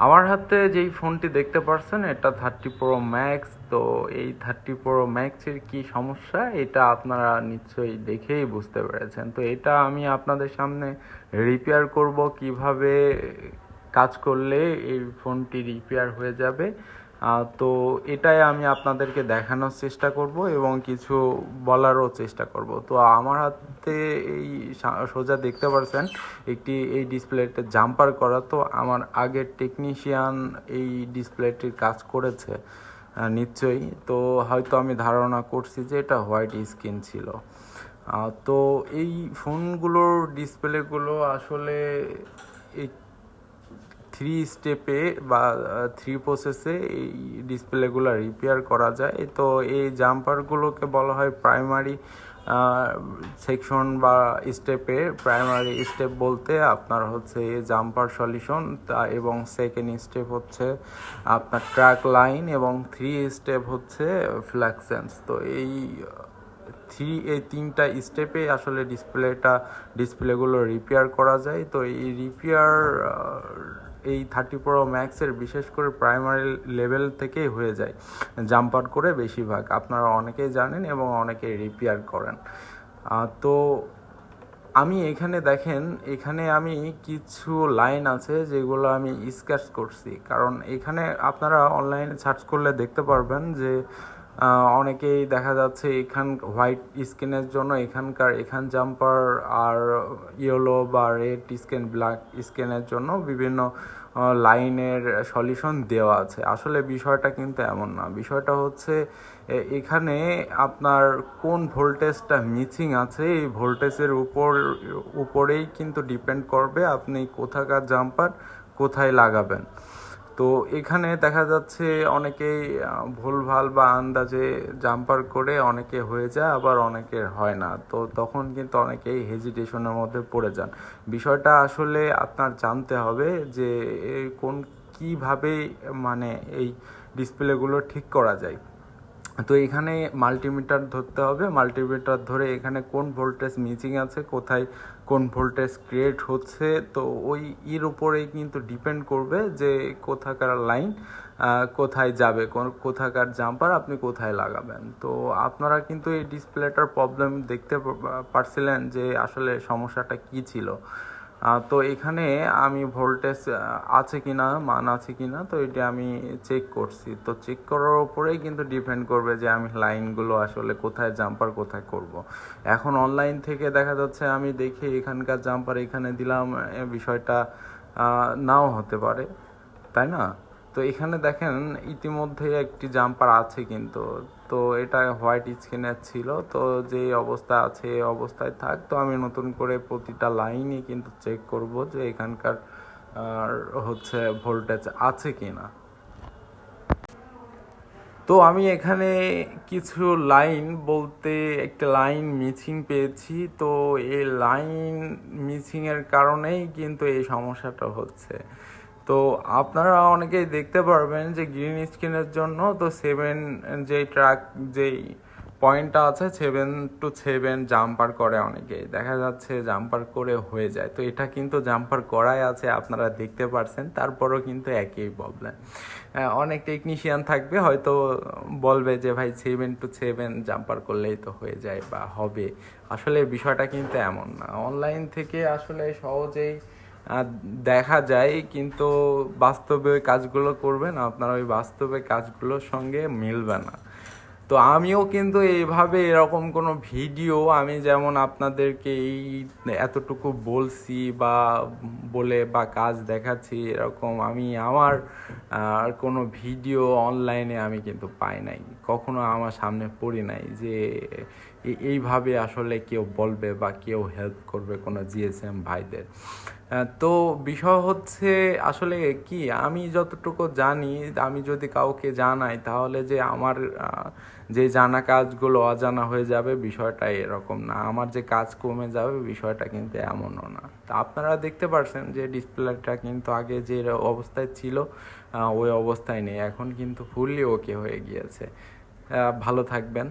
আমার হাতে যেই ফোনটি দেখতে পারছেন এটা 30 Pro Max। তো এই 30 Pro Max-এর কি সমস্যা এটা আপনারা নিশ্চয়ই দেখেই বুঝতে পেরেছেন। তো এটা আমি আপনাদের সামনে রিপেয়ার করব, কিভাবে কাজ করলে এই ফোনটি রিপেয়ার হয়ে যাবে। তো এটাই আমি আপনাদেরকে দেখানোর চেষ্টা করব এবং কিছু বলারও চেষ্টা করব। তো আমার হাতে এই সোজা দেখতে পারছেন এই ডিসপ্লেতে জাম্পার করা। তো আমার আগের টেকনিশিয়ান এই ডিসপ্লেটির কাজ করেছে নিশ্চয়ই। তো হয়তো আমি ধারণা করছি যে এটা হোয়াইট স্ক্রিন ছিল। তো এই ফোনগুলোর ডিসপ্লেগুলো আসলে এই 3 স্টেপে বা 3 প্রসেসে এই ডিসপ্লেগুলো রিপেয়ার করা যায়। তো এই জাম্পারগুলোকে বলা হয় প্রাইমারি সেকশন বা স্টেপে। প্রাইমারি স্টেপ বলতে আপনার হচ্ছে জাম্পার সলিউশন, এবং সেকেন্ড স্টেপ হচ্ছে আপনার ট্র্যাক লাইন, এবং 3 স্টেপ হচ্ছে ফ্ল্যাক্সেন্স। তো এই 3টা স্টেপে আসলে ডিসপ্লেগুলো রিপেয়ার করা যায়। তো এই রিপেয়ার এই 30 Pro Max-এর বিশেষ করে প্রাইমারি লেভেল থেকেই হয়ে যায়, জাম্পার করে বেশিরভাগ আপনারা অনেকেই জানেন এবং অনেকেই রিপেয়ার করেন। তো আমি এখানে দেখেন, এখানে আমি কিছু লাইন আছে যেগুলো আমি স্কেচ করছি, কারণ এখানে আপনারা অনলাইনে সার্চ করলে দেখতে পারবেন যে অনেকেই দেখা যাচ্ছে হোয়াইট স্কিনের জন্য এখান জাম্পার, আর ইয়েলো বা রেড স্কিন, ব্ল্যাক স্কিনের জন্য বিভিন্ন লাইনের সলিউশন দেওয়া আছে। আসলে বিষয়টা কিন্তু এমন না। বিষয়টা হচ্ছে এখানে আপনার কোন ভোল্টেজটা মিসিং আছে, এই ভোল্টেজের উপরেই কিন্তু ডিপেন্ড করবে আপনি কোথাকার জাম্পার কোথায় লাগাবেন। তো এখানে দেখা যাচ্ছে অনেকেই ভুলভাল বা আন্দাজে জাম্পার করে অনেকে হয়ে যায়, আবার অনেকের হয় না। তো তখন কিন্তু অনেকেই হেজিটেশনের মধ্যে পড়ে যান। বিষয়টা আসলে আপনার জানতে হবে যে কিভাবে মানে এই ডিসপ্লেগুলো ঠিক করা যায়। তো এখানে মাল্টিমিটার ধরতে হবে, মাল্টিমিটার ধরে এখানে কোন ভোল্টেজ মিসিং আছে, কোথায় কোন ভোল্টেজ ক্রিয়েট হচ্ছে, তো ওই উপরেই কিন্তু ডিপেন্ড করবে যে কোথাকার লাইন কোথায় যাবে, কোথাকার জাম্পার আপনি কোথায় লাগাবেন। তো আপনারা কিন্তু এই ডিসপ্লেটার প্রবলেম দেখতে পারছিলেন যে আসলে সমস্যাটা কি ছিল। তো এখানে আমি ভোল্টেজ আছে কিনা, মান আছে কিনা, তো এটা আমি চেক করছি। তো চেক করার উপরেই কিন্তু ডিপেন্ড করবে যে আমি লাইনগুলো আসলে কোথায় জাম্পার কোথায় করব। এখন অনলাইন থেকে দেখা যাচ্ছে আমি দেখি এখানকার জাম্পার এখানে দিলাম, বিষয়টা নাও হতে পারে, তাই না? তো এখানে দেখেন ইতিমধ্যে একটি জাম্পার আছে কিন্তু, তো এটা হোয়াইট স্ক্রিনের ছিল। তো যে অবস্থা আছে এই অবস্থায় থাক। তো আমি নতুন করে প্রতিটা লাইনই কিন্তু চেক করব যে এখানকার হচ্ছে ভোল্টেজ আছে কিনা। তো আমি এখানে কিছু লাইন বলতে একটা লাইন মিসিং পেয়েছি। তো এই লাইন মিসিংয়ের কারণেই কিন্তু এই সমস্যাটা হচ্ছে। তো আপনারা অনেকেই দেখতে পারবেন যে গ্রিন স্ক্রিনের জন্য তো যেই পয়েন্টটা আছে 7 to 7 জাম্পার করে, অনেকেই দেখা যাচ্ছে জাম্পার করে হয়ে যায়। তো এটা কিন্তু জাম্পার করাই আছে, আপনারা দেখতে পারছেন, তারপরও কিন্তু একই প্রবলেম। অনেক টেকনিশিয়ান থাকবে হয়তো বলবে যে ভাই 7 to 7 জাম্পার করলেই তো হয়ে যায় বা হবে। আসলে বিষয়টা কিন্তু এমন না। অনলাইন থেকে আসলে সহজেই দেখা যায়, কিন্তু বাস্তবে ওই কাজগুলো করবেন আপনার ওই বাস্তবে কাজগুলোর সঙ্গে মিলবে না। তো আমিও কিন্তু এইভাবে এরকম কোনো ভিডিও আমি যেমন আপনাদেরকে এতটুকু বলছি বা বলে বা কাজ দেখাচ্ছি, এরকম আমি আমার কোনো ভিডিও অনলাইনে আমি কিন্তু পাই নাই, কখনো আমার সামনে পড়ি নাই যে এইভাবে আসলে কেউ বলবে বা কেউ হেল্প করবে কোনো জিএসএম ভাইদের। তো বিষয় হচ্ছে আসলে কি, আমি যতটুকু জানি, আমি যদি কাউকে জানাই তাহলে যে আমার যে জানা কাজগুলো অজানা হয়ে যাবে, বিষয়টা এরকম না। আমার যে কাজ কমে যাবে, বিষয়টা কিন্তু এমনও না। তা আপনারা দেখতে পারছেন যে ডিসপ্লেটা কিন্তু আগে যে অবস্থায় ছিল ওই অবস্থায় নেই, এখন কিন্তু ফুললি ওকে হয়ে গিয়েছে। ভালো থাকবেন।